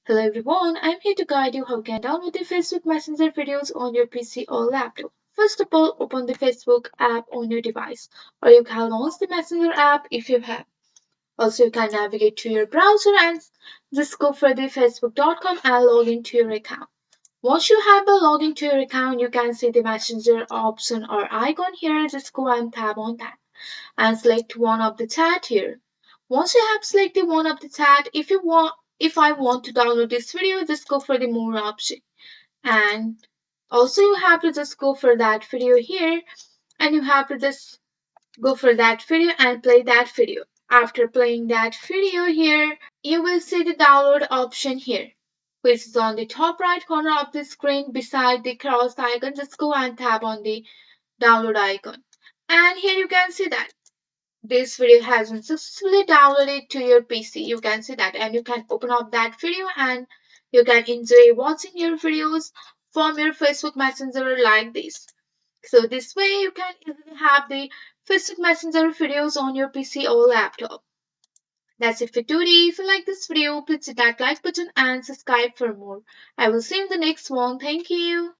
Hello everyone, I'm here to guide you how you can download the Facebook Messenger videos on your PC or laptop. First of all, open the Facebook app on your device, or you can launch the Messenger app if you have. Also, you can navigate to your browser and just go for the facebook.com and log into your account. Once you have the login to your account, you can see the Messenger option or icon here. Just go and tap on that and select one of the chat here. Once you have selected one of the chat, if I want to download this video, just go for the more option. And also you have to just go for that video here and you have to just go for that video and play that video. After playing that video here, you will see the download option here, which is on the top right corner of the screen beside the cross icon. Just go and tap on the download icon. And here you can see that this video has been successfully downloaded to your PC. You can see that, and you can open up that video and you can enjoy watching your videos from your Facebook Messenger like this. So this way you can easily have the Facebook Messenger videos on your PC or laptop. That's it for today. If you like this video, please hit that like button and subscribe for more. I will see you in the next one. Thank you.